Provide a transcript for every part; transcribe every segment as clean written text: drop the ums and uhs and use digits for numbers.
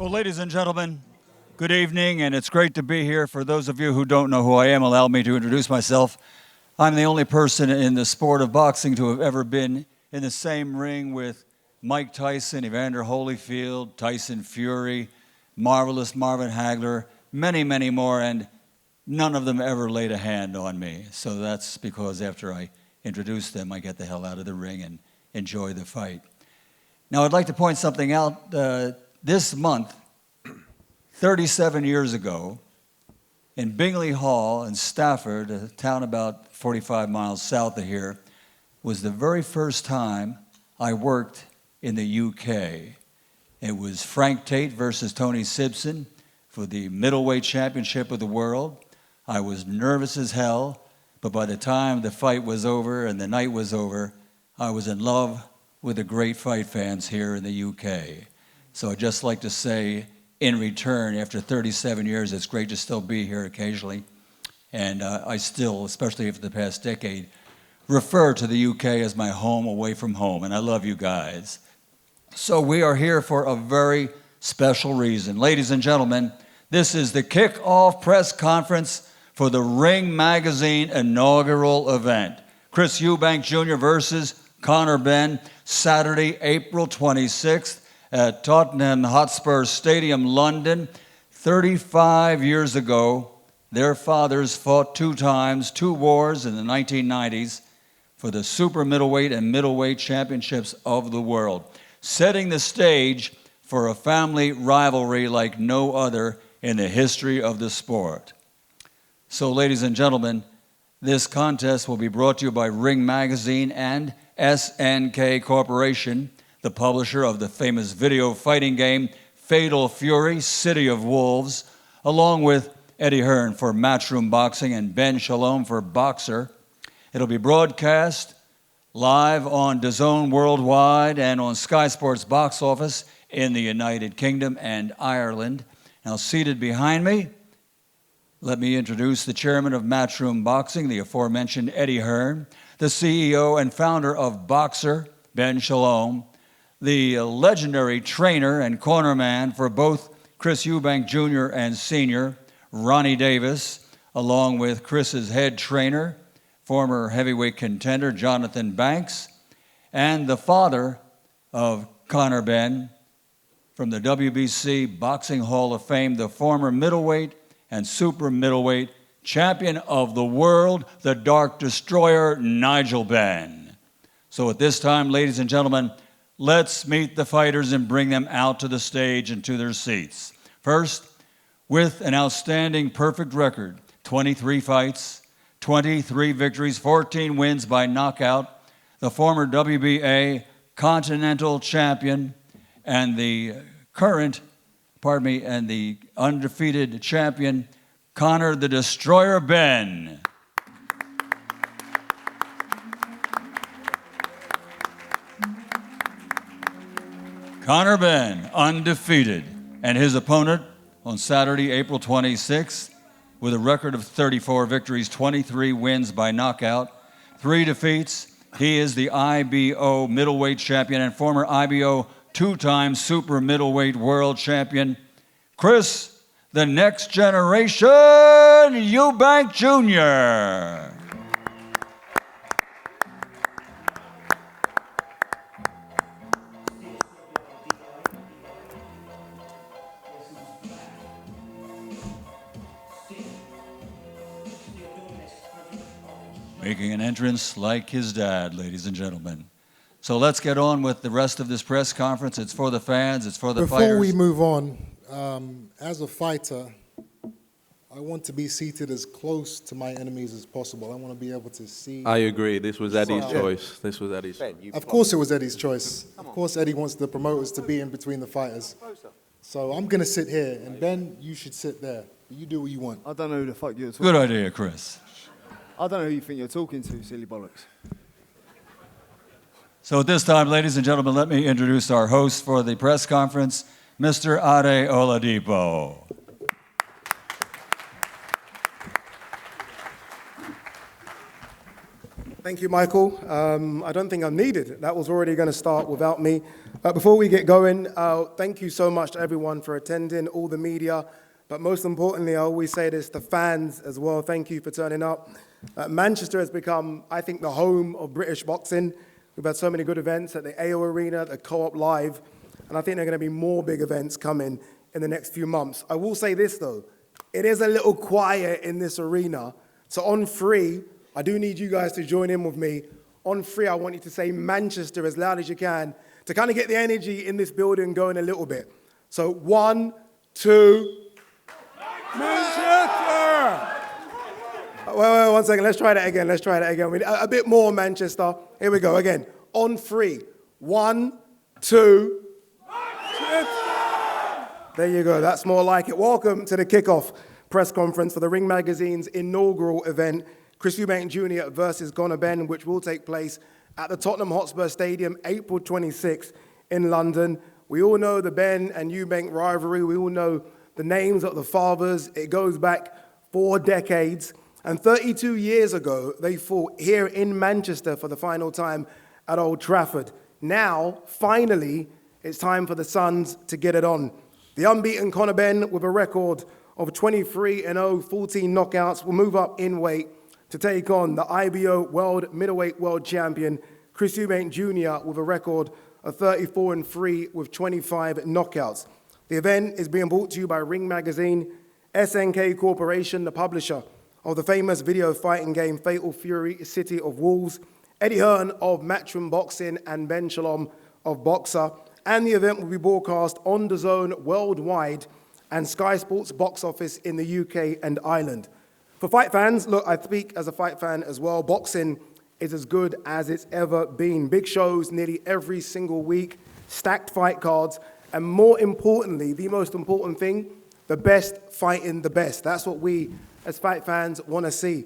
Well, ladies and gentlemen, good evening, and it's great to be here. For those of you who don't know who I am, allow me to introduce myself. I'm the only person in the sport of boxing to have ever been in the same ring with Mike Tyson, Evander Holyfield, Tyson Fury, marvelous Marvin Hagler, many, many more, and none of them ever laid a hand on me. So that's because after I introduce them, I get the hell out of the ring and enjoy the fight. Now, I'd like to point something out. This month, 37 years ago, in Bingley Hall in Stafford, a town about 45 miles south of here, was the very first time I worked in the UK. It was Frank Tate versus Tony Simpson for the middleweight championship of the world. I was nervous as hell, but by the time the fight was over and the night was over, I was in love with the great fight fans here in the UK. So I'd just like to say, in return, after 37 years, it's great to still be here occasionally. And I still, especially for the past decade, refer to the UK as my home away from home, and I love you guys. So we are here for a very special reason. Ladies and gentlemen, this is the kickoff press conference for the Ring Magazine inaugural event. Chris Eubank Jr. versus Conor Benn, Saturday, April 26th. At Tottenham Hotspur Stadium, London. 35 years ago, their fathers fought 2 times, 2 wars in the 1990s for the super middleweight and middleweight championships of the world, setting the stage for a family rivalry like no other in the history of the sport. So, ladies and gentlemen, this contest will be brought to you by Ring Magazine and SNK Corporation, the publisher of the famous video fighting game Fatal Fury, City of Wolves, along with Eddie Hearn for Matchroom Boxing and Ben Shalom for Boxer. It'll be broadcast live on DAZN worldwide and on Sky Sports Box Office in the United Kingdom and Ireland. Now, seated behind me, let me introduce the chairman of Matchroom Boxing, the aforementioned Eddie Hearn, the CEO and founder of Boxer, Ben Shalom, the legendary trainer and cornerman for both Chris Eubank Jr. and Sr., Ronnie Davis, along with Chris's head trainer, former heavyweight contender Jonathan Banks, and the father of Conor Benn from the WBC Boxing Hall of Fame, the former middleweight and super middleweight champion of the world, the Dark Destroyer, Nigel Benn. So at this time, ladies and gentlemen, let's meet the fighters and bring them out to the stage and to their seats. First, with an outstanding perfect record, 23 fights, 23 victories, 14 wins by knockout, the former WBA Continental Champion and the and the undefeated champion, Conor the Destroyer Benn. Conor Benn, undefeated, and his opponent on Saturday, April 26th, with a record of 34 victories, 23 wins by knockout, 3 defeats. He is the IBO middleweight champion and former IBO 2-time super middleweight world champion, Chris, the Next Generation Eubank Jr. Making an entrance like his dad, ladies and gentlemen. So let's get on with the rest of this press conference. It's for the fans, it's for the fighters. Before we move on, as a fighter, I want to be seated as close to my enemies as possible. I want to be able to see. I agree. This was Eddie's choice. This was Eddie's choice. Of course it was Eddie's choice. Of course Eddie wants the promoters to be in between the fighters. So I'm going to sit here, and Ben, you should sit there. You do what you want. I don't know who the fuck you're talking Good idea, Chris. I don't know who you think you're talking to, silly bollocks. So at this time, ladies and gentlemen, let me introduce our host for the press conference, Mr. Ade Oladipo. Thank you, Michael. I don't think I'm needed. That was already going to start without me. Before we get going, thank you so much to everyone for attending, all the media. But most importantly, I always say this, the fans as well. Thank you for turning up. Manchester has become, I think, the home of British boxing. We've had so many good events at the AO Arena, the Co-op Live, and I think there are going to be more big events coming in the next few months. I will say this, though. It is a little quiet in this arena. So on 3, I do need you guys to join in with me. On 3, I want you to say Manchester as loud as you can to kind of get the energy in this building going a little bit. So 1, 2... Manchester! Wait, 1 second. Let's try that again. We need a bit more Manchester. Here we go again. On 3. 1, 2... Manchester! There you go. That's more like it. Welcome to the kickoff press conference for the Ring Magazine's inaugural event, Chris Eubank Jr. versus Conor Benn, which will take place at the Tottenham Hotspur Stadium, April 26th in London. We all know the Benn and Eubank rivalry. We all know the names of the fathers. It goes back 4 decades. And 32 years ago, they fought here in Manchester for the final time at Old Trafford. Now, finally, it's time for the Sons to get it on. The unbeaten Conor Benn, with a record of 23-0, 14 knockouts, will move up in weight to take on the IBO World Middleweight World Champion, Chris Eubank Jr., with a record of 34-3 with 25 knockouts. The event is being brought to you by Ring Magazine, SNK Corporation, the publisher of the famous video fighting game Fatal Fury, City of Wolves, Eddie Hearn of Matchroom Boxing, and Ben Shalom of Boxer. And the event will be broadcast on DAZN worldwide and Sky Sports box office in the UK and Ireland. For fight fans, look, I speak as a fight fan as well. Boxing is as good as it's ever been. Big shows nearly every single week, stacked fight cards, and more importantly, the most important thing, the best fighting the best. That's what we as fight fans want to see.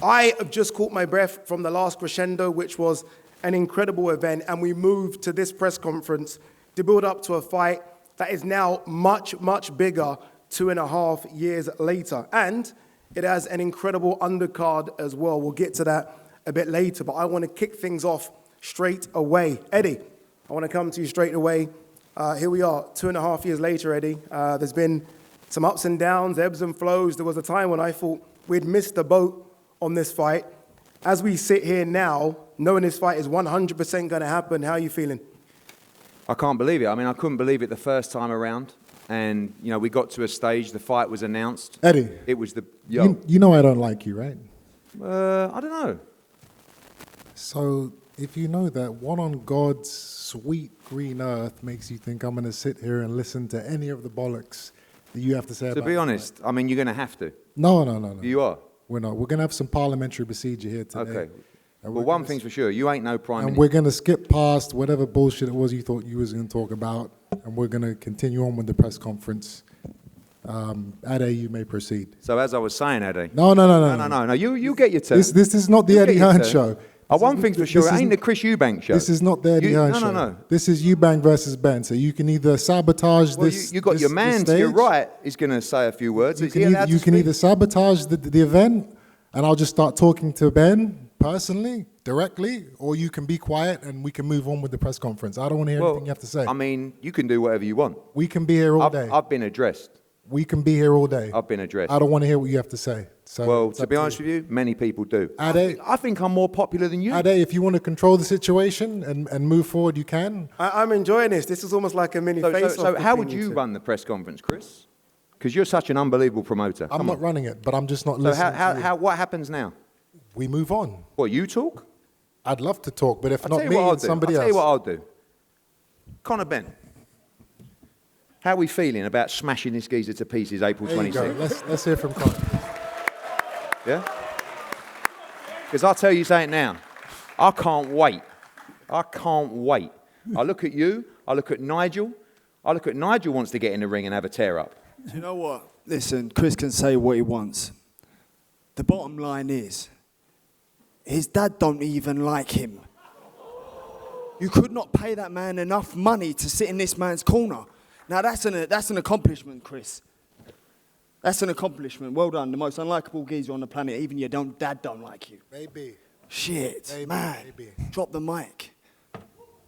I have just caught my breath from the last crescendo, which was an incredible event, and we moved to this press conference to build up to a fight that is now much, much bigger 2.5 years later. And it has an incredible undercard as well. We'll get to that a bit later, but I want to kick things off straight away. Eddie, I want to come to you straight away. Here we are, 2.5 years later, Eddie. There's been some ups and downs, ebbs and flows. There was a time when I thought we'd missed the boat on this fight. As we sit here now, knowing this fight is 100% going to happen, how are you feeling? I can't believe it. I mean, I couldn't believe it the first time around. And, you know, we got to a stage, the fight was announced. Eddie, It was the... you know I don't like you, right? I don't know. So if you know that, what on God's sweet green earth makes you think I'm going to sit here and listen to any of the bollocks that you have to say about it? To be honest, I mean, you're going to have to. No. You are? We're not. We're going to have some parliamentary procedure here today. Okay. And Well, we're one gonna thing's for sure, you ain't no prime And minister. we're going to skip past whatever bullshit it was you thought you was going to talk about, and we're going to continue on with the press conference. Ade, you may proceed. So as I was saying, Eddie... No. No, you get your turn. This is not the You Eddie get your Hearn turn. show. One thing's for sure, This it ain't isn't- the Chris Eubank show. This is not the Eddie Hearn show. No. This is Eubank versus Benn. So you can either sabotage Well, this. you got your this man to your stage. right is going to say a few words. You Is can, he either, allowed you to can speak? either sabotage the event, and I'll just start talking to Ben personally, directly, or you can be quiet and we can move on with the press conference. I don't want to hear anything you have to say. I mean, you can do whatever you want. We can be here all day. I've been addressed. We can be here all day. I've been addressed. I don't want to hear what you have to say. So Well, it's to up be honest with you, many people do. Ade, I think I'm more popular than you. Ade, if you want to control the situation and move forward, you can. I'm enjoying this. This is almost like a mini face-off. So how would between you two. run the press conference, Chris? Because you're such an unbelievable promoter. I'm Come not on. running it, but I'm just not So listening to you. what happens now? We move on. What, you talk? I'd love to talk, but if I'll not tell you me, what I'll it's do. somebody I'll else. tell you what I'll do. Conor Benn, how are we feeling about smashing this geezer to pieces April There you go. 26th? Let's hear from Conor. Yeah? Because I'll tell you something now. I can't wait. I look at you. I look at Nigel. Nigel wants to get in the ring and have a tear-up. Do you know what? Listen, Chris can say what he wants. The bottom line is, his dad don't even like him. You could not pay that man enough money to sit in this man's corner. Now that's an accomplishment, Chris. That's an accomplishment. Well done. The most unlikable geezer on the planet. Even your dad don't like you. Maybe. Shit, Maybe, man. maybe. Drop the mic.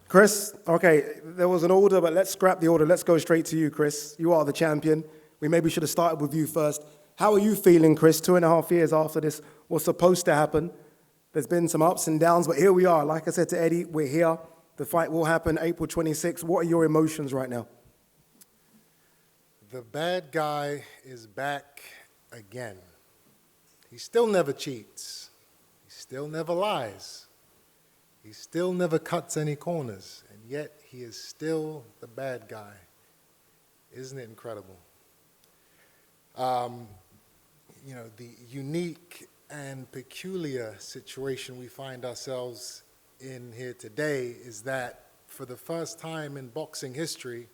Chris, okay, there was an order, but let's scrap the order. Let's go straight to you, Chris. You are the champion. We maybe should have started with you first. How are you feeling, Chris, 2.5 years after this was supposed to happen? There's been some ups and downs, but here we are. Like I said to Eddie, we're here. The fight will happen April 26th. What are your emotions right now? The bad guy is back again. He still never cheats. He still never lies. He still never cuts any corners. And yet he is still the bad guy. Isn't it incredible? The unique and peculiar situation we find ourselves in here today is that for the first time in boxing history,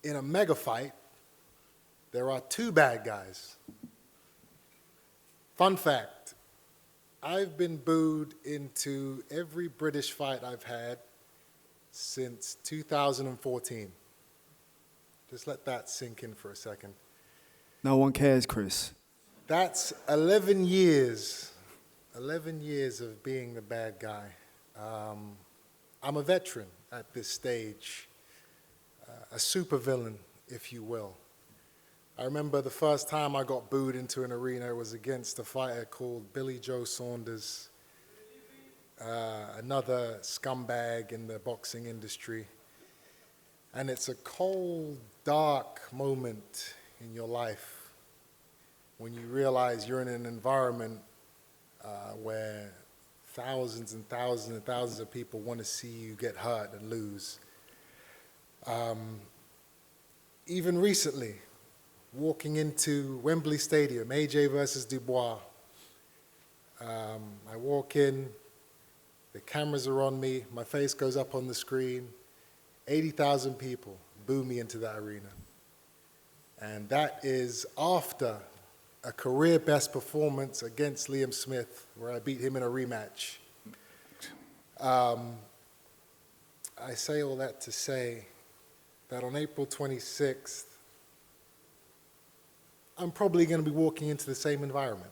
in a mega fight, there are two bad guys. Fun fact, I've been booed into every British fight I've had since 2014. Just let that sink in for a second. No one cares, Chris. That's 11 years of being the bad guy. I'm a veteran at this stage, a supervillain, if you will. I remember the first time I got booed into an arena was against a fighter called Billy Joe Saunders, another scumbag in the boxing industry. And it's a cold, dark moment in your life when you realize you're in an environment where thousands and thousands and thousands of people want to see you get hurt and lose. Even recently, walking into Wembley Stadium, AJ versus Dubois, I walk in, the cameras are on me, my face goes up on the screen, 80,000 people boo me into that arena. And that is after a career best performance against Liam Smith, where I beat him in a rematch. I say all that to say that on April 26th, I'm probably going to be walking into the same environment.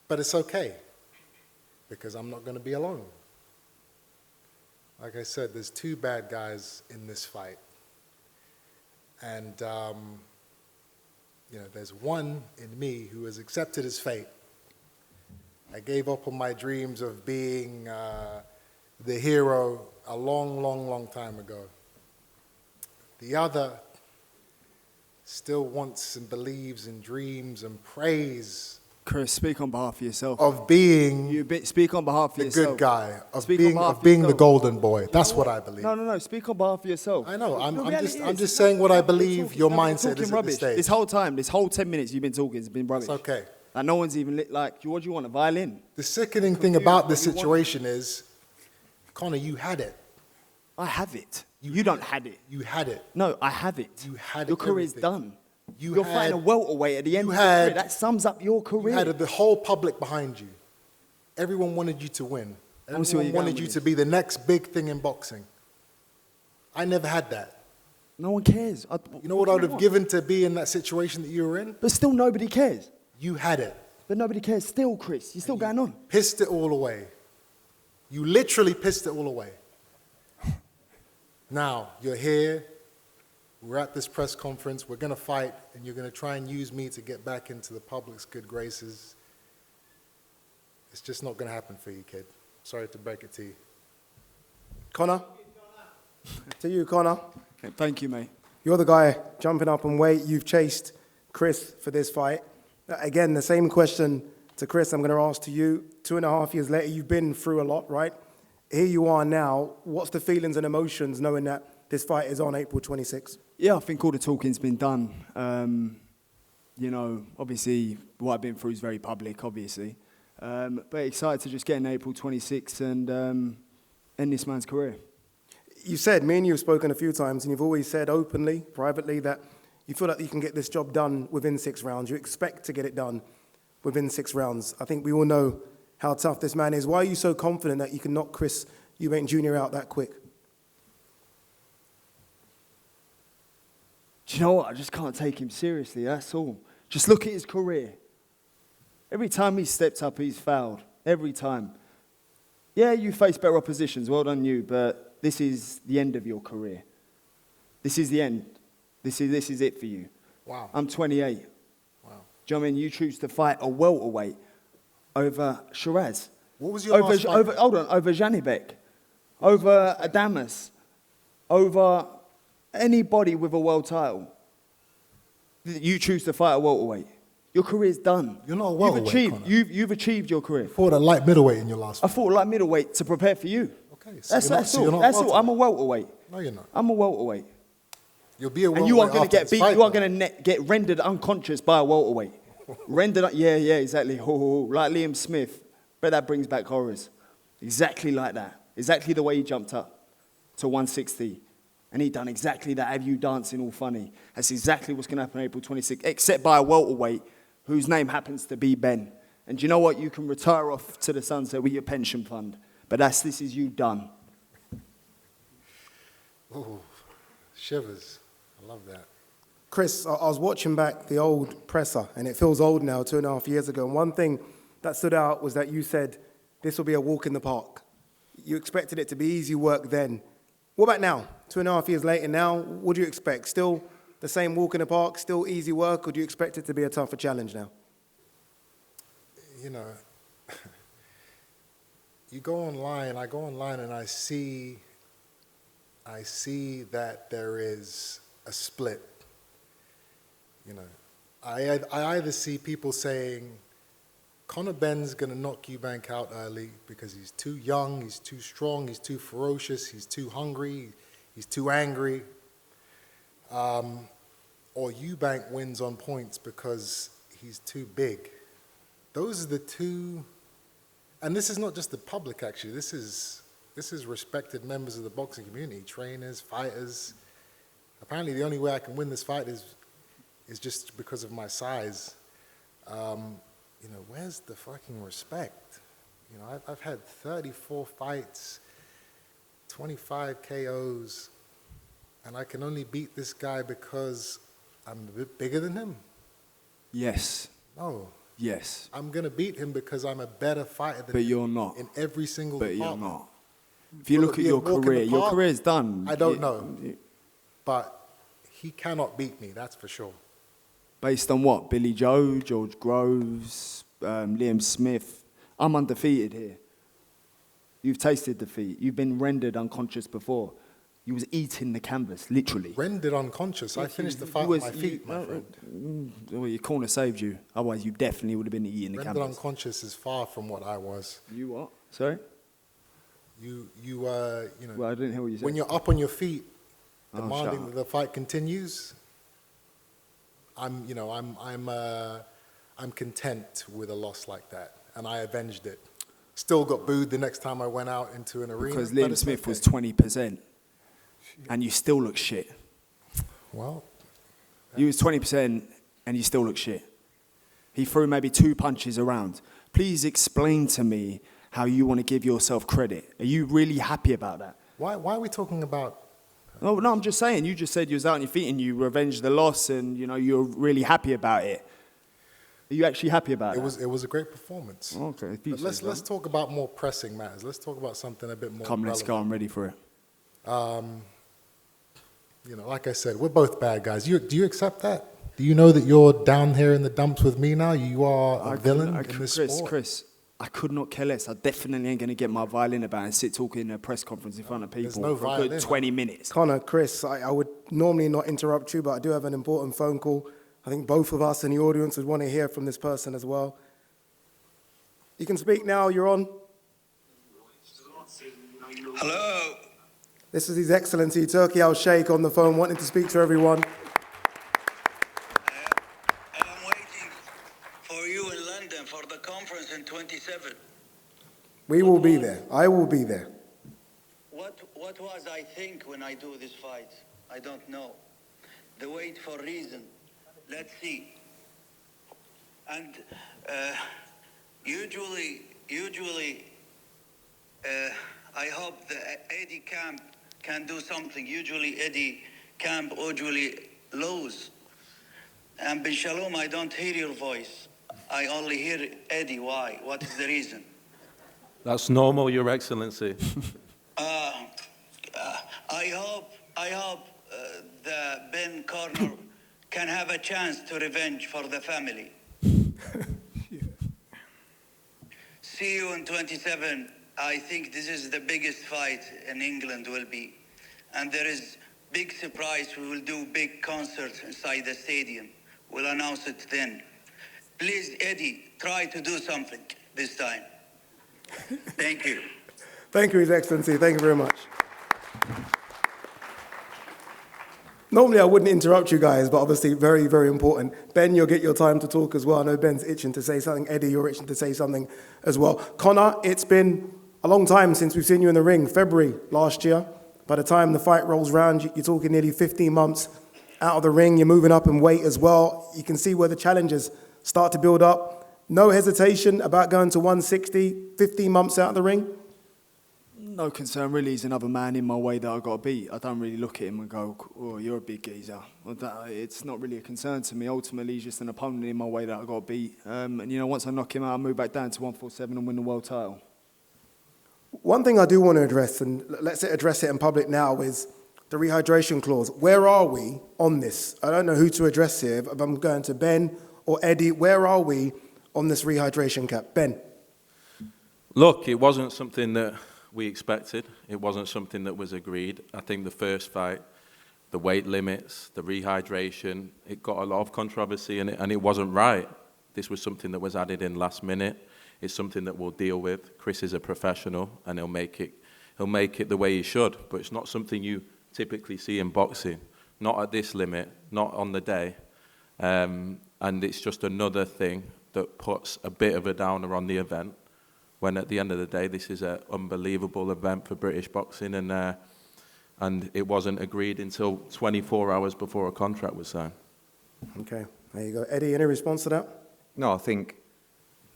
But it's okay, because I'm not going to be alone. Like I said, there's two bad guys in this fight. And, there's one in me who has accepted his fate. I gave up on my dreams of being the hero a long, long, long time ago. The other still wants and believes and dreams and prays Chris, speak on behalf of yourself. of being Speak on behalf of the yourself. good guy, of Speak on being, behalf of being the yourself. golden boy. That's what I believe. No. Speak on behalf of yourself. I know. I'm reality is, just saying what I you're believe talking- your no, you're mindset talking is at rubbish. this stage. This whole time, this whole 10 minutes you've been talking has been rubbish. It's okay. Like, no one's even what do you want, a violin? The sickening thing about this situation is, Conor, you had it. I have it. You don't had it. You had it. No, I have it. You had Your career's everything. done. You You're had- fighting a welterweight at the end you of your career. had- That sums up your career. You had the whole public behind you. Everyone wanted you to win. I wanna see where Everyone you're wanted going you with to be the next big thing in boxing. I never had that. No one cares. You know what I would have want? given to be in that situation that you were in? But still nobody cares. You had it. But nobody cares still, Chris. You're still going on. Pissed it all away. You literally pissed it all away. Now, you're here. We're at this press conference. We're going to fight, and you're going to try and use me to get back into the public's good graces. It's just not going to happen for you, kid. Sorry to break it to you. Conor? To you, Conor. Thank you, mate. You're the guy jumping up in weight. You've chased Chris for this fight. Again, the same question to Chris I'm going to ask to you. 2.5 years later, you've been through a lot, right? Here you are now. What's the feelings and emotions knowing that this fight is on April 26th? Yeah, I think all the talking's been done. Obviously, what I've been through is very public, obviously. But excited to just get in April 26th and end this man's career. You said, me and you have spoken a few times, and you've always said openly, privately, that you feel like you can get this job done within 6 rounds. You expect to get it done within 6 rounds. I think we all know how tough this man is. Why are you so confident that you can knock Chris Eubank Jr. out that quick? Do you know what? I just can't take him seriously, that's all. Just look at his career. Every time he stepped up, he's fouled. Every time. Yeah, you face better oppositions. Well done you, but this is the end of your career. This is the end. This is it for you. Wow. I'm 28. Wow. Do you know what I mean? You choose to fight a welterweight over Shiraz. What was your last fight? Over Janibek, over Adamas, over anybody with a world title. You choose to fight a welterweight. Your career's done. You're not a welterweight, Conor. You've achieved your career. You fought a light middleweight in your last I fight. fought like middleweight to prepare for you. Okay, That's you're all. not That's all. welterweight. I'm a welterweight. No, you're not. I'm a welterweight. You'll be a welterweight. And you are going to after get this beat. fight, You are though. going to get rendered unconscious by a welterweight. Yeah, exactly. Like Liam Smith. But that brings back horrors. Exactly like that. Exactly the way he jumped up to 160. And he done exactly that. Have you dancing all funny? That's exactly what's going to happen on April 26th, except by a welterweight whose name happens to be Ben. And do you know what? You can retire off to the sunset with your pension fund. But this is you done. Ooh, shivers. I love that. Chris, I was watching back the old presser, and it feels old now, 2.5 years ago. And one thing that stood out was that you said this will be a walk in the park. You expected it to be easy work then. What about now? 2.5 years later now, what do you expect? Still the same walk in the park, still easy work, or do you expect it to be a tougher challenge now? You know, you go online, I go online and I see that there is a split. You know, I either see people saying, Conor Benn's going to knock Eubank out early because he's too young, he's too strong, he's too ferocious, he's too hungry, he's too angry. Or Eubank wins on points because he's too big. Those are the two, and this is not just the public actually, this is respected members of the boxing community, trainers, fighters. Apparently the only way I can win this fight is just because of my size. You know, where's the fucking respect? You know, I've had 34 fights, 25 KOs, and I can only beat this guy because I'm a bit bigger than him? Yes. No. Yes. I'm going to beat him because I'm a better fighter than But him you're not. in every single But department. you're not. If you Will look it at be a your walk in the career, your park? career's done. I don't know. But he cannot beat me, that's for sure. Based on what? Billy Joe, George Groves, Liam Smith. I'm undefeated here. You've tasted defeat. You've been rendered unconscious before. You was eating the canvas, literally. Rendered unconscious. I finished the fight on my feet, my friend. Well, your corner saved you. Otherwise, you definitely would have been eating the Rendered canvas. unconscious is far from what I was. You what? Sorry? You know, Well, I didn't hear what you said. when you're up on your feet, Oh, shut demanding up. that the fight continues, I'm content with a loss like that, and I avenged it. Still got booed the next time I went out into an arena. Because but Liam it's Smith okay. was 20%. And you still look shit. Well, You was 20% and you still look shit. He threw maybe 2 punches around. Please explain to me how you want to give yourself credit. Are you really happy about that? why are we talking about? No, I'm just saying. You just said you was out on your feet and you revenged the loss and, you know, you're really happy about it. Are you actually happy about it? It was a great performance. Okay. But let's talk about more pressing matters. Let's talk about something a bit more Come, let's go. relevant. I'm ready for it. You know, like I said, we're both bad guys. Do you accept that? Do you know that you're down here in the dumps with me now? You are a villain in this sport? Chris, I could not care less. I definitely ain't going to get my violin about and sit talking in a press conference in front of people no for a violin. good 20 minutes. Conor, Chris, I would normally not interrupt you, but I do have an important phone call. I think both of us in the audience would want to hear from this person as well. You can speak now, you're on. Hello. This is His Excellency Turki Al-Sheikh on the phone wanting to speak to everyone. And I'm waiting for you in London for the conference in 27. We will be there. I will be there. What was I think when I do this fight? I don't know. The wait for reason. Let's see. And usually, I hope the Eddie Camp can do something. Usually Eddie Camp usually lose. And Bin Shalom, I don't hear your voice. I only hear Eddie. Why? What is the reason? That's normal, Your Excellency. I hope the Ben Conor can have a chance to revenge for the family. See you in 27. I think this is the biggest fight in England will be. And there is big surprise. We will do big concerts inside the stadium. We'll announce it then. Please, Eddie, try to do something this time. Thank you. Thank you, His Excellency. Thank you very much. Normally, I wouldn't interrupt you guys, but obviously very, very important. Ben, you'll get your time to talk as well. I know Ben's itching to say something. Eddie, you're itching to say something as well. Conor, it's been a long time since we've seen you in the ring, February last year. By the time the fight rolls round, you're talking nearly 15 months out of the ring. You're moving up in weight as well. You can see where the challenges start to build up. No hesitation about going to 160, 15 months out of the ring? No concern, really. He's another man in my way that I've got to beat. I don't really look at him and go, oh, you're a big geezer. It's not really a concern to me. Ultimately, he's just an opponent in my way that I've got to beat. And, you know, once I knock him out, I move back down to 147 and win the world title. One thing I do want to address, and let's address it in public now, is the rehydration clause. Where are we on this? I don't know who to address here. If I'm going to Ben or Eddie, where are we on this rehydration cap? Ben? Look, it wasn't something that we expected. It wasn't something that was agreed. I think the first fight, the weight limits, the rehydration, it got a lot of controversy and it wasn't right. This was something that was added in last minute. It's something that we'll deal with. Chris is a professional and he'll make it the way he should, but it's not something you typically see in boxing. Not at this limit, not on the day. And it's just another thing that puts a bit of a downer on the event, when at the end of the day, this is an unbelievable event for British boxing, and it wasn't agreed until 24 hours before a contract was signed. Okay, there you go. Eddie, any response to that? No, I think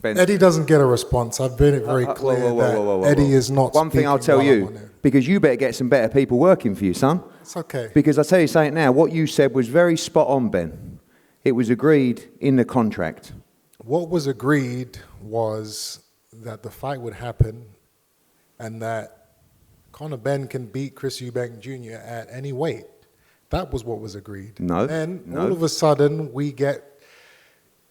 Ben. Eddie doesn't get a response. I've made it very clear that Eddie is not. One thing I'll tell you, because you better get some better people working for you, son. It's okay. Because I'll tell you something now, what you said was very spot on, Ben. It was agreed in the contract. What was agreed was that the fight would happen and that Conor Benn can beat Chris Eubank Jr. at any weight. That was what was agreed. No. And all of a sudden, we get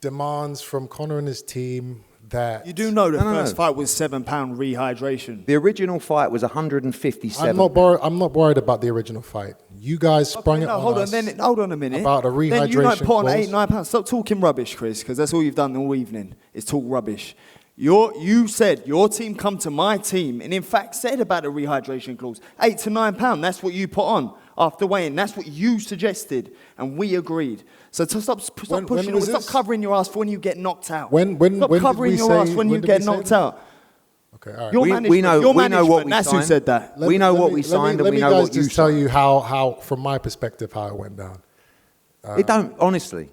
demands from Conor and his team that... You do know the first fight was £7 rehydration. The original fight was 157. I'm not worried about the original fight. You guys sprung it on us. Hold on a minute. About a rehydration Then you might put on clause. £8, £9. Stop talking rubbish, Chris, because that's all you've done all evening, is talk rubbish. You said your team come to my team and in fact said about a rehydration clause, £8 to £9. That's what you put on after weighing. That's what you suggested, and we agreed. So to stop pushing, stop covering your ass for when you get knocked out. Stop covering your ass when you get knocked out. Okay, all right. We know what we that's signed. Who said that. We know what we signed, and we know what you signed. Let me just tell you how, from my perspective, how it went down. It don't, honestly.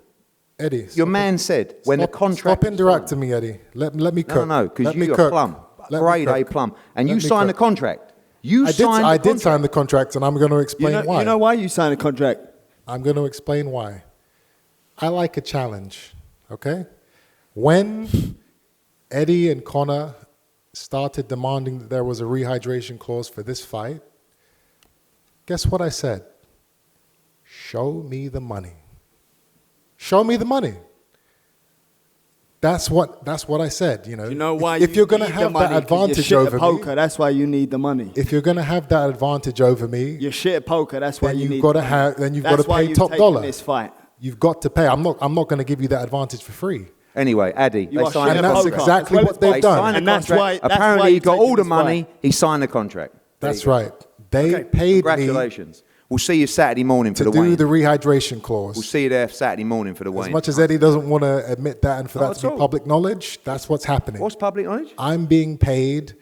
Eddie, your man said when the contract. Stop interrupting me, Eddie. Let me cook. No, because you're a plum, grade A plum, and you signed the contract. I did sign the contract, and I'm going to explain why. You know why you signed the contract? I'm going to explain why. I like a challenge, okay? When Eddie and Conor started demanding that there was a rehydration clause for this fight, guess what I said? Show me the money. Show me the money. That's what I said. You know why? If you're going to have that advantage over poker, me, that's why you need the money. If you're going to have that advantage over me, you're shit at poker. That's why you need. Then you've got to pay top dollar. This fight. You've got to pay. I'm not going to give you that advantage for free. Anyway, Addy, they signed and the that's contract. exactly what they've done. And that's why. Apparently, he got all the money. He signed the contract. That's right. They paid me. Congratulations. We'll see you Saturday morning for the weigh-in. To do the rehydration clause. We'll see you there Saturday morning for the weigh-in. As much as Eddie doesn't want to admit that and for that to be public knowledge, that's what's happening. What's public knowledge? I'm being paid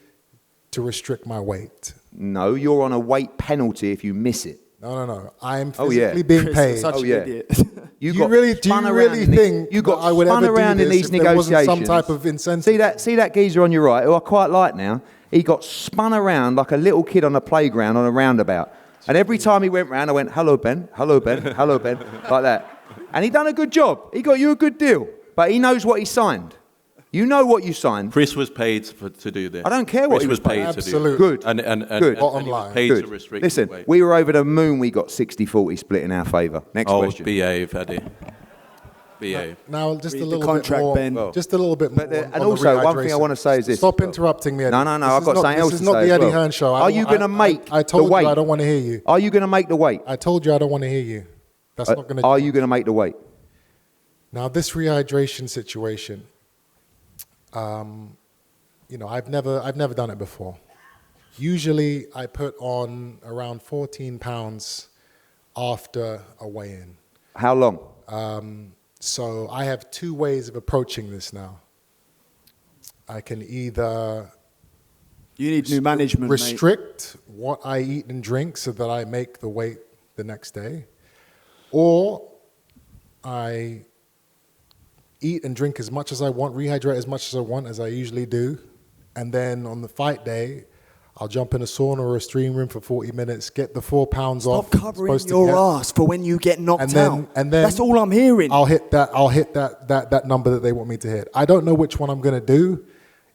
to restrict my weight. No, you're on a weight penalty if you miss it. No. I'm physically being paid. Such an idiot. Do you really think you got I would spun ever around do in this these if there wasn't negotiations? some type of incentive? See that geezer on your right, who I quite like now? He got spun around like a little kid on a playground on a roundabout. And every time he went round, I went, hello, Ben, hello, Ben, hello, Ben, like that. And he done a good job. He got you a good deal. But he knows what he signed. You know what you signed. Chris was paid to do this. I don't care what Chris he was paid to do Absolutely. this. Good. And Good. Bottom he was line. paid Good. to restrict Listen, the weight. we were over the moon. We got 60-40 split in our favour. Next question. Behave, Eddie. Behave. Now, just Read a the little contract, bit more. Ben. Just a little bit more. But on and the also, one thing I rehydration. want to say is this. Stop as well. interrupting me, Eddie. No, I've got something else to This is not say the as Eddie well. Hearn show. Are you going to make I told the you weight? I don't want to hear you. Are you going to make the weight? I told you I don't want to hear you. That's not going to. Are you going to make the weight? Now, this rehydration situation, you know, I've never done it before. Usually, I put on around 14 pounds after a weigh-in. How long? So I have two ways of approaching this now. I can either You need new management, mate. restrict what I eat and drink so that I make the weight the next day, or I eat and drink as much as I want, rehydrate as much as I want, as I usually do, and then on the fight day, I'll jump in a sauna or a steam room for 40 minutes, get the 4 pounds off. Stop covering supposed to your get, ass for when you get knocked and then, out. and then That's all I'm hearing. I'll hit that number that they want me to hit. I don't know which one I'm going to do.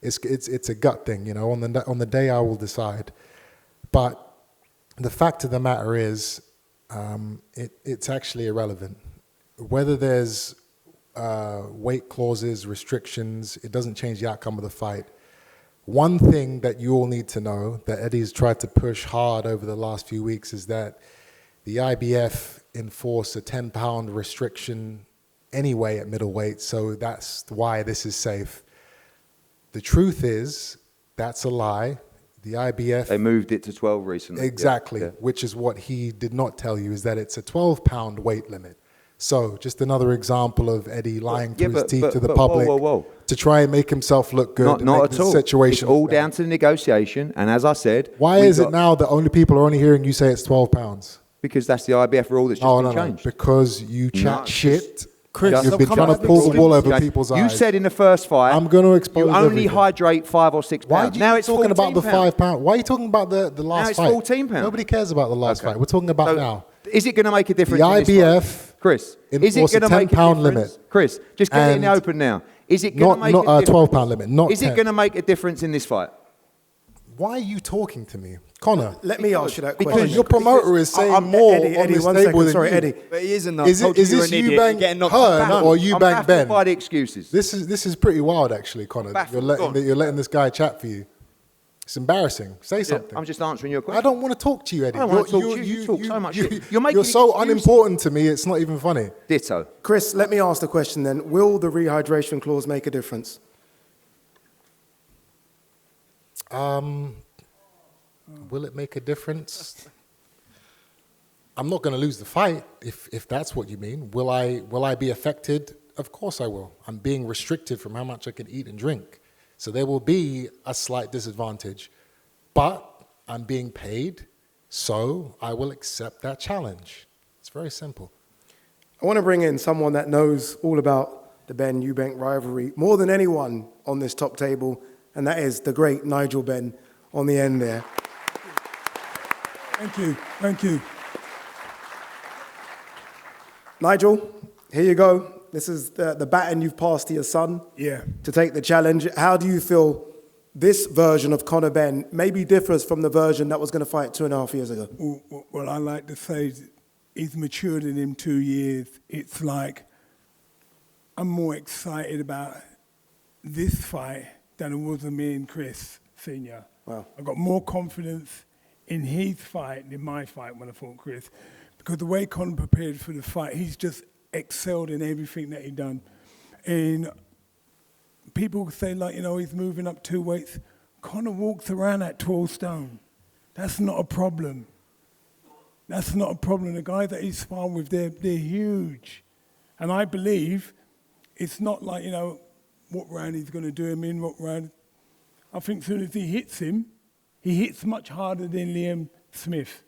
It's a gut thing, you know. On the day I will decide. But the fact of the matter is, it's actually irrelevant. Whether there's weight clauses, restrictions, it doesn't change the outcome of the fight. One thing that you all need to know that Eddie's tried to push hard over the last few weeks is that the IBF enforced a 10-pound restriction anyway at middleweight, so that's why this is safe. The truth is, that's a lie. The IBF... They moved it to 12 recently. Exactly, Yeah. which is what he did not tell you, is that it's a 12-pound weight limit. So, just another example of Eddie lying through his teeth to the public whoa. to try and make himself look good. and Not make at the all. Situation It's all look better. down to the negotiation. And as I said... Why we is it got- now that only people are only hearing you say it's 12 pounds? Because that's the IBF rule that's just Oh, been no, changed. because you chat No, shit. Chris, Just- You've stop been coming trying up to pull with the wool over Okay. people's You eyes. said in the first fight... I'm going to expose you only everything. hydrate 5 or 6 Why pounds. are you Now it's talking about the 14 5 pound? Why are you talking about the last it's fight? 14 pounds. Nobody cares about the last Okay. fight. We're talking about So, now. Is it going to make a difference? The in this fight? IBF Chris, is it enforced a going to make a 10-pound difference? limit. Chris, just get it in the And open now. Is it going to make not a a difference? 12-pound limit, not Is it 10. going to make a difference in this fight? Why are you talking to me? Connor, Let me ask you that Because question. your promoter is saying I'm- more Eddie, on this one table second. than Sorry, you. Eddie. But he isn't. Is this Eubank Hearn or I'm Eubank baffled Ben? by the excuses. This is pretty wild, actually, Connor. That Baffled. you're Go on. letting this guy chat for you. It's embarrassing. Say something. I'm just answering your question. I don't want to talk to you, Eddie. I don't want to talk to you. You talk so much shit. You're making You're so excuses. unimportant to me. It's not even funny. Ditto. Chris, let me ask the question then. Will the rehydration clause make a difference? Will it make a difference? I'm not going to lose the fight if that's what you mean. Will I be affected? Of course I will. I'm being restricted from how much I can eat and drink. So there will be a slight disadvantage. But I'm being paid, so I will accept that challenge. It's very simple. I want to bring in someone that knows all about the Ben Eubank rivalry more than anyone on this top table, and that is the great Nigel Benn on the end there. Thank you. Nigel, here you go. This is the baton you've passed to your son to take the challenge. How do you feel this version of Conor Benn maybe differs from the version that was going to fight 2.5 years ago? Well, I like to say he's matured in him 2 years. It's like I'm more excited about this fight than it was with me and Chris Senior. Wow. I got more confidence in his fight than my fight when I fought Chris, because the way Conor prepared for the fight, he's just excelled in everything that he done. And people say, like, you know, he's moving up 2 weights. Conor walks around at 12 stone. That's not a problem. That's not a problem. The guys that he's sparring with, they're huge. And I believe it's not like, you know, what round he's going to do him in, what round. I think as soon as he hits much harder than Liam Smith.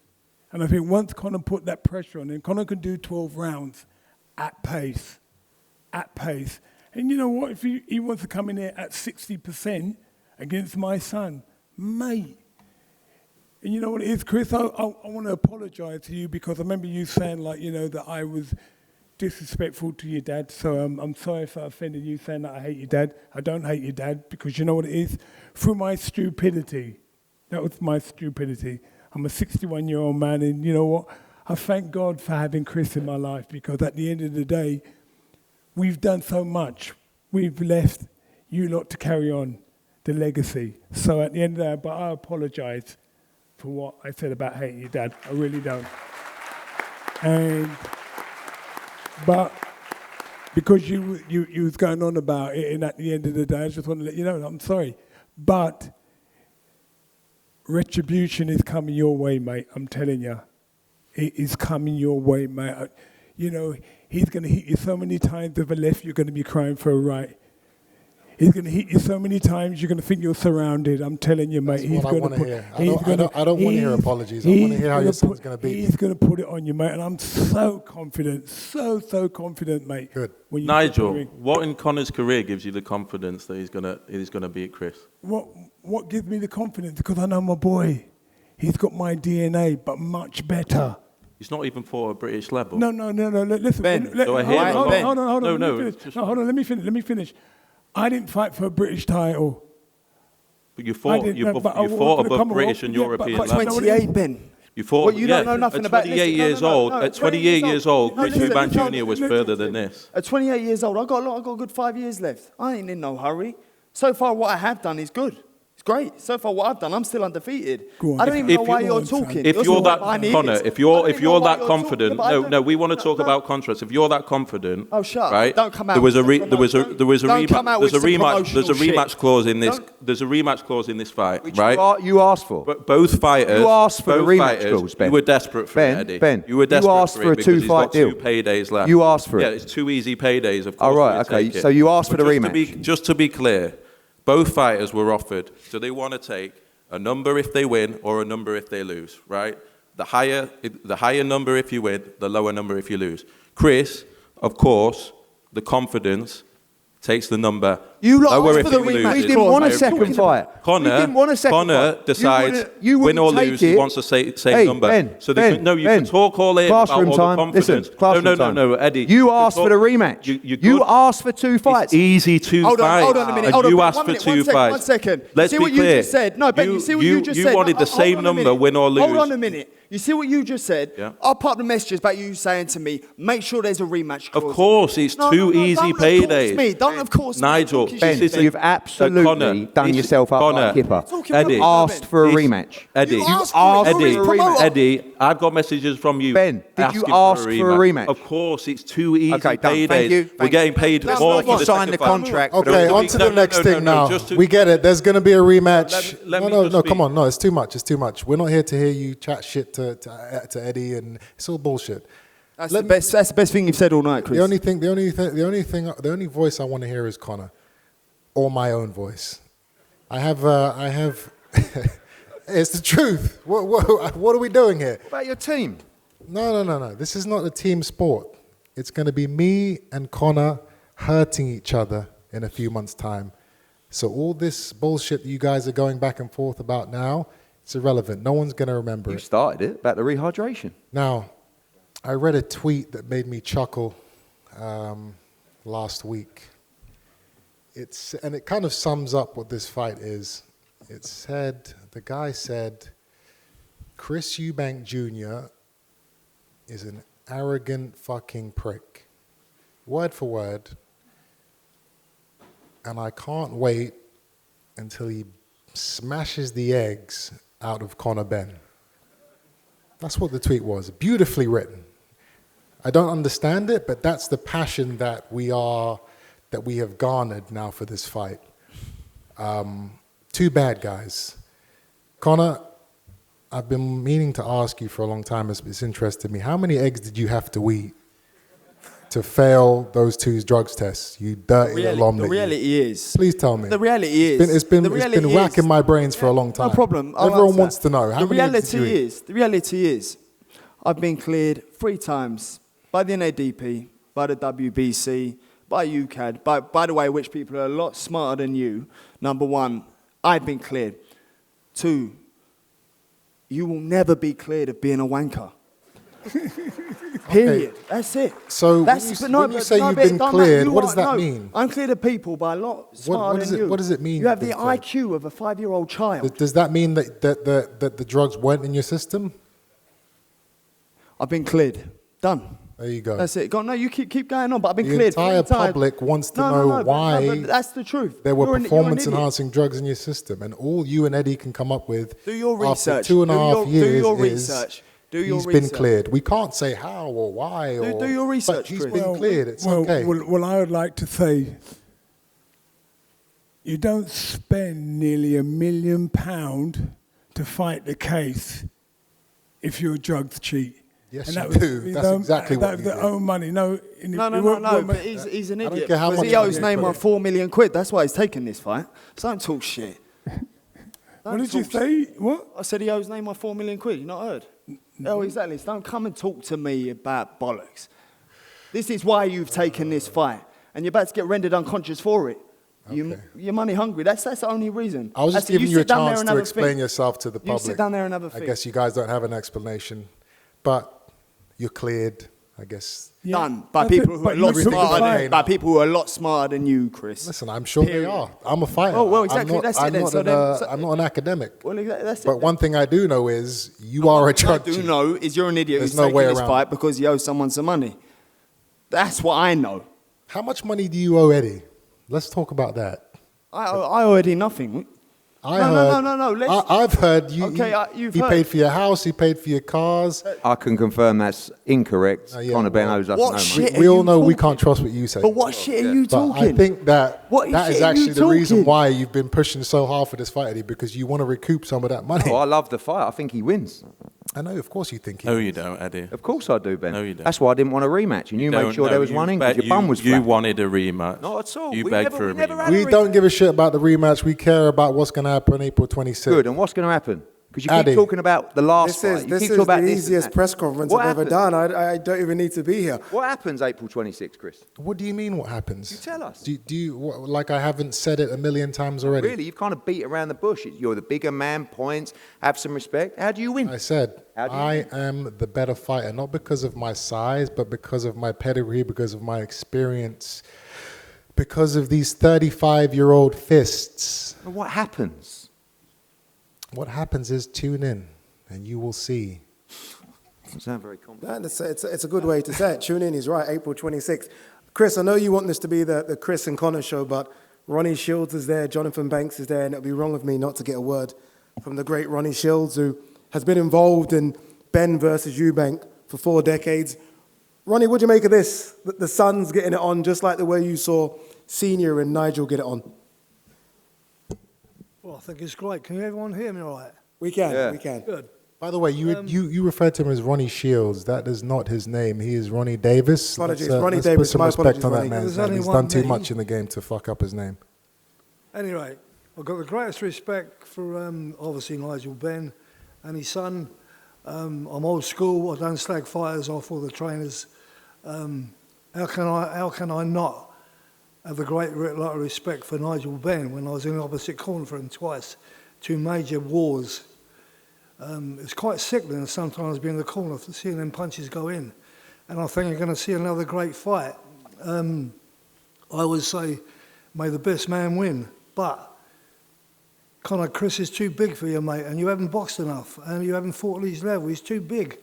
And I think once Conor put that pressure on him, Conor can do 12 rounds at pace. And you know what? If he wants to come in here at 60% against my son, mate. And you know what it is, Chris? I want to apologize to you, because I remember you saying, like, you know, that I was disrespectful to your dad, so I'm sorry if I offended you saying that I hate your dad. I don't hate your dad, because you know what it is? Through my stupidity, that was my stupidity. I'm a 61-year-old man, and you know what? I thank God for having Chris in my life, because at the end of the day, we've done so much. We've left you lot to carry on the legacy. So at the end of the day, but I apologise for what I said about hating your dad. I really don't. But because you was going on about it, and at the end of the day, I just want to let you know, I'm sorry. But retribution is coming your way, mate. I'm telling you. It is coming your way, mate. You know, he's going to hit you so many times with a left, you're going to be crying for a right. He's going to hit you so many times, you're going to think you're surrounded. I'm telling you, mate. That's what I want to hear. I don't want to hear apologies. I want to hear how your son's going to beat you. He's going to put it on you, mate. And I'm so confident, so confident, mate. Good. Nigel, what in Conor's career gives you the confidence that he's going to beat Chris? What gives me the confidence? Because I know my boy. He's got my DNA, but much better. He's not even fought at British level. No. Listen. Ben, Hold on. Let me finish. I didn't fight for a British title. But you fought above British and European level. 28, Ben. You fought, Well, you don't know nothing at about 28 years old. At 28 years old, Chris Eubank Jr. was further than this. At 28 years old, I got a good 5 years left. I ain't in no hurry. So far, what I have done is good. It's great. So far, what I've done, I'm still undefeated. Go on. I don't even know why you're talking. If you're that, Connor, if you're that confident, no, we want to talk about contracts. If you're that confident, oh, shut up. right? Don't come out. There was a rematch clause in this. There's a rematch clause in this fight, Which right? you asked for. But both fighters. You asked for the rematch clause, Ben. You were desperate for it, Eddie. Ben, you were desperate asked for a because he's two-fight got 2 deal. paydays left. You asked for it. Yeah, it's 2 easy paydays. Of course. Oh, right, okay. So you asked for the rematch. Just to be clear, both fighters were offered. Do they want to take a number if they win or a number if they lose, right? The higher number if you win, the lower number if you lose. Chris, of course, the confidence takes the number lower if he loses. We didn't want a second fight. Connor decides win or lose, he wants the same number. Ben, so you can talk all in about all the confidence. Listen, no, Eddie. You asked for the rematch. You asked for 2 fights. It's easy to fight. Hold on a minute. And you asked for 2 fights. 1 second. Let's be clear. You just said. No, Ben, you see what you just said. You wanted the same number, win or lose. Hold on a minute. You see what you just said? Yeah. I'll pop the messages about you saying to me, make sure there's a rematch clause. Of course, it's 2 easy paydays. Don't of course me. Nigel, Ben, you've absolutely done yourself up like Kipper. Eddie, asked for a rematch. Eddie, You asked for a rematch. Eddie, I've got messages from you. Ben, did you asking ask for a rematch? Of course, it's 2 easy Okay, done. paydays. Thank you. We're getting paid more for the Sign the second fight. contract. Okay, on to the next thing now. We get it. There's going to be a rematch. Let me No, just come on. No, it's too much. It's too much. We're not here to hear you chat shit to Eddie, and it's all bullshit. That's the best thing you've said all night, Chris. The only voice I want to hear is Connor, or my own voice. I have. It's the truth. What are we doing here? What about your team? No. This is not a team sport. It's going to be me and Connor hurting each other in a few months' time. So all this bullshit that you guys are going back and forth about now, it's irrelevant. No one's going to remember it. You started it about the rehydration. Now, I read a tweet that made me chuckle last week. And it kind of sums up what this fight is. The guy said, Chris Eubank Jr. is an arrogant fucking prick. Word for word. And I can't wait until he smashes the eggs out of Conor Benn. That's what the tweet was. Beautifully written. I don't understand it, but that's the passion that we have garnered now for this fight. Too bad, guys. Conor, I've been meaning to ask you for a long time. It's interested me. How many eggs did you have to eat to fail those 2 drugs tests? You dirty little omelet. The reality is. Please tell me. The reality is. It's been whacking my brains for a long time. No problem. Everyone wants to know. How many eggs did you eat? The reality is, I've been cleared 3 times by the NADP, by the WBC, by UCAD, by the way, which people are a lot smarter than you. Number 1, I've been cleared. 2, you will never be cleared of being a wanker. Period. That's it. So That's, when you say you've been cleared, what does that mean? I'm cleared of people by a lot smarter than you. What does it mean? You have the you've been cleared? IQ of a 5-year-old child. Does that mean that the drugs weren't in your system? I've been cleared. Done. There you go. That's it. No, you keep going on, but I've been The cleared. entire 3 times. public wants to No, know but why that's the truth. there were You're an idiot. performance-enhancing drugs in your system, and all you and Eddie can come up with Do your after research. 2.5 years Do your is research. Do your he's research. been cleared. We can't say how or why or... Do your research, but he's Chris. been cleared. It's okay. Well, I would like to say, you don't spend nearly £1 million to fight the case if you're a drugs cheat. Yes, And you that was, do. That's exactly what that you was did. their own money. No, But he's an I don't idiot. care how Because much he owes money you Neymar put £4 million. That's why he's taking this fight. So don't talk shit. What did you say? What? I said he owes Neymar £4 million. You not heard? No, exactly. So don't come and talk to me about bollocks. This is why you've taken this fight, and you're about to get rendered unconscious for it. You're money hungry. That's the only reason. I was just giving you a chance to explain yourself to the public. You sit down there and have a think. I guess you guys don't have an explanation, but you're cleared, I guess. Done by people who are a lot smarter. By people who are a lot smarter than you, Chris. Listen, I'm sure they are. I'm a fighter. Oh, well, exactly. I'm not, That's it I'm then. not So an, then- I'm not an academic. Well, that's it. But one thing I do know is you are a drug What I do cheat. know is you're an idiot There's who's no taking way this around fight because he owes someone some money. That's what I know. How much money do you owe Eddie? Let's talk about that. I owe Eddie nothing. No. I've heard you. Okay, you've he heard. paid for your house. He paid for your cars. I can confirm that's incorrect. yeah, Conor Benn owes us what no money. shit We are all you know we talking? can't trust what you say. But what shit are you But talking? I think that What that is shit are you actually the reason talking? why you've been pushing so hard for this fight, Eddie, because you want to recoup some of that money. Oh, I love the fight. I think he wins. I know, of course you think. No, you don't, Eddie. Of course I do, Ben. No, you don't. That's why I didn't want a rematch. And you made sure there was one in because your bum was You flat. wanted a rematch. Not at all. You We begged never- for we a never rematch. had a We don't give a shit about the rematch. We care about what's going to happen April 26th. Good. And what's going to happen? Because you Addy. keep talking about the last fight. You This keep is talking about the this and easiest that. press conference What I've ever happened? done. I don't even need to be here. What happens April 26th, Chris? What do you mean? What happens? You tell us. Do you like I haven't said it a million times already? Really, you've kind of beat around the bush. You're the bigger man, points, have some respect. How do you win? I said How do you I am the better fighter, not because of my size, but because of my pedigree, because of my experience, because of these 35-year-old fists. Well, what happens? What happens is tune in, and you will see. Doesn't sound very confident. It's a good way to say it. Tune in, he's right, April 26th. Chris, I know you want this to be the Chris and Conor show, but Ronnie Shields is there, Jonathan Banks is there, and it would be wrong of me not to get a word from the great Ronnie Shields, who has been involved in Benn versus Eubank for 4 decades. Ronnie, what do you make of this? The Suns getting it on just like the way you saw Senior and Nigel get it on. Well, I think it's great. Can everyone hear me all right? We can, Yeah. we can. Good. By the way, you referred to him as Ronnie Shields. That is not his name. He is Ronnie Davis. Apologies, Let's, Ronnie let's Davis. Put some My respect apologies, on that Ronnie. man's There's name. only He's one done too name. much in the game to fuck up his name. Anyway, I've got the greatest respect for obviously Nigel Benn and his son. I'm old school. I don't slag fighters off or the trainers. How can I not have a great lot of respect for Nigel Benn when I was in the opposite corner for him twice, 2 major wars. It's quite sickening sometimes being in the corner for seeing them punches go in. And I think you're going to see another great fight. I would say, may the best man win. But, Conor, Chris is too big for you, mate, and you haven't boxed enough, and you haven't fought at his level. He's too big.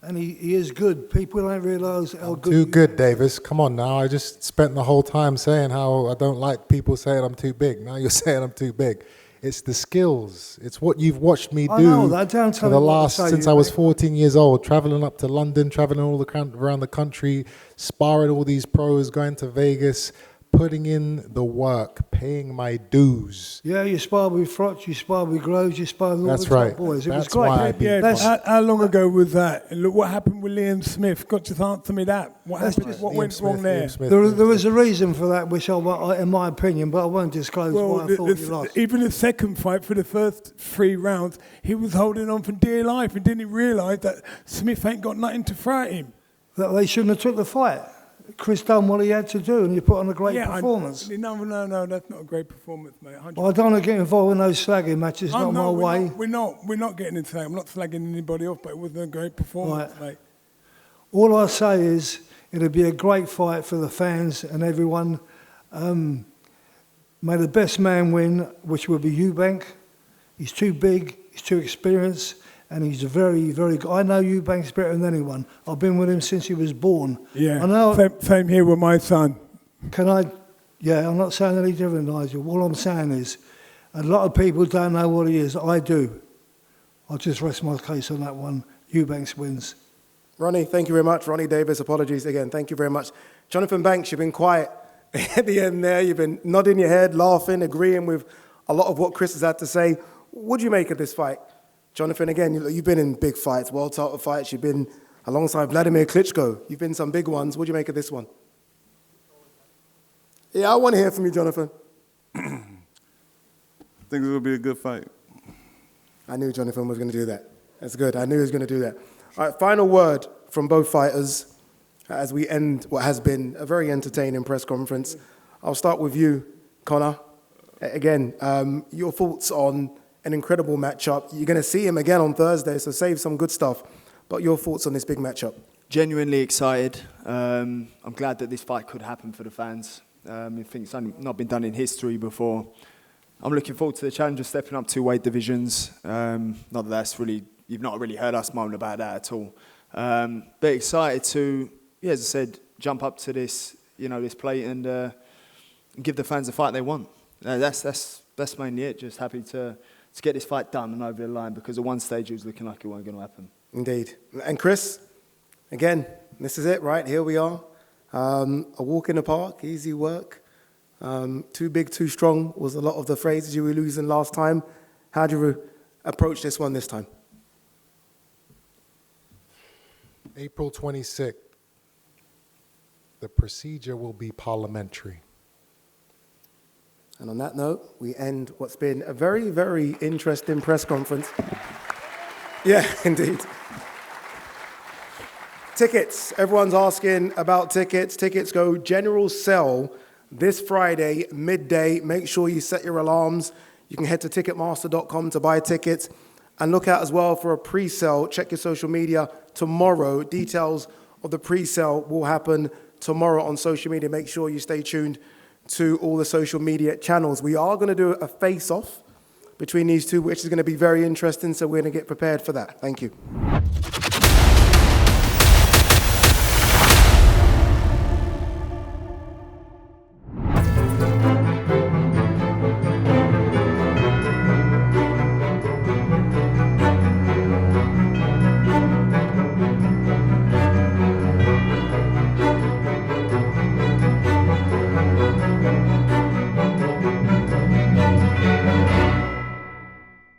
And he is good. People don't realise how good Too good, Davis. Come on now. I just spent the whole time saying how I don't like people saying I'm too big. Now you're saying I'm too big. It's the skills. It's what you've watched me do I know that. Don't for tell the me what to last say, since you I was mate. 14 years old, traveling up to London, traveling around the country, sparring all these pros, going to Vegas, putting in the work, paying my dues. Yeah, you sparred with Frotch, you sparred with Groves, you sparred with all That's the top right. boys. It That's was great. why I beat Yeah, That's- how long ago was that? And look what happened with Liam Smith. Got to answer me that. What That's happened? just What Liam went Smith, wrong there? Liam Smith, There Liam was a reason for that, which in my opinion, but I won't disclose why I thought you lost. Even the second fight for the first 3 rounds, he was holding on for dear life and didn't realise that Smith ain't got nothing to throw at him. That they shouldn't have took the fight. Chris done what he had to do, and you put on a great performance. No, that's not a great performance, mate. 100%. Well, I don't want to get involved in those slagging matches. It's not my way. We're not getting into that. I'm not slagging anybody off, but it wasn't a great performance, mate. All I say is it'll be a great fight for the fans and everyone. May the best man win, which will be Eubank. He's too big, he's too experienced, and he's very, very good. I know Eubank's better than anyone. I've been with him since he was born. Yeah, I know. same here with my son. I'm not saying any different, Nigel. All I'm saying is, a lot of people don't know what he is. I do. I'll just rest my case on that one. Eubanks wins. Ronnie, thank you very much. Ronnie Davis, apologies again. Thank you very much. Jonathan Banks, you've been quiet at the end there. You've been nodding your head, laughing, agreeing with a lot of what Chris has had to say. What do you make of this fight? Jonathan, again, you've been in big fights, world title fights. You've been alongside Vladimir Klitschko. You've been some big ones. What do you make of this one? Yeah, I want to hear from you, Jonathan. I think it will be a good fight. I knew Jonathan was going to do that. That's good. I knew he was going to do that. All right, final word from both fighters as we end what has been a very entertaining press conference. I'll start with you, Conor. Again, your thoughts on an incredible matchup. You're going to see him again on Thursday, so save some good stuff. But your thoughts on this big matchup? Genuinely excited. I'm glad that this fight could happen for the fans. I think it's not been done in history before. I'm looking forward to the challenge of stepping up 2 weight divisions. Not that that's really, you've not really heard us moan about that at all. But excited to, yeah, as I said, jump up to this, this plate and give the fans the fight they want. That's mainly it. Just happy to get this fight done and over the line, because at one stage it was looking like it wasn't going to happen. Indeed. And Chris, again, this is it, right? Here we are. A walk in the park, easy work. Too big, too strong was a lot of the phrases you were using last time. How do you approach this one this time? April 26th, the procedure will be parliamentary. And on that note, we end what's been a very, very interesting press conference. Yeah, indeed. Tickets. Everyone's asking about tickets. Tickets go general sale this Friday, midday. Make sure you set your alarms. You can head to ticketmaster.com to buy tickets. And look out as well for a pre-sale. Check your social media tomorrow. Details of the pre-sale will happen tomorrow on social media. Make sure you stay tuned to all the social media channels. We are going to do a face-off between these two, which is going to be very interesting, so we're going to get prepared for that. Thank you.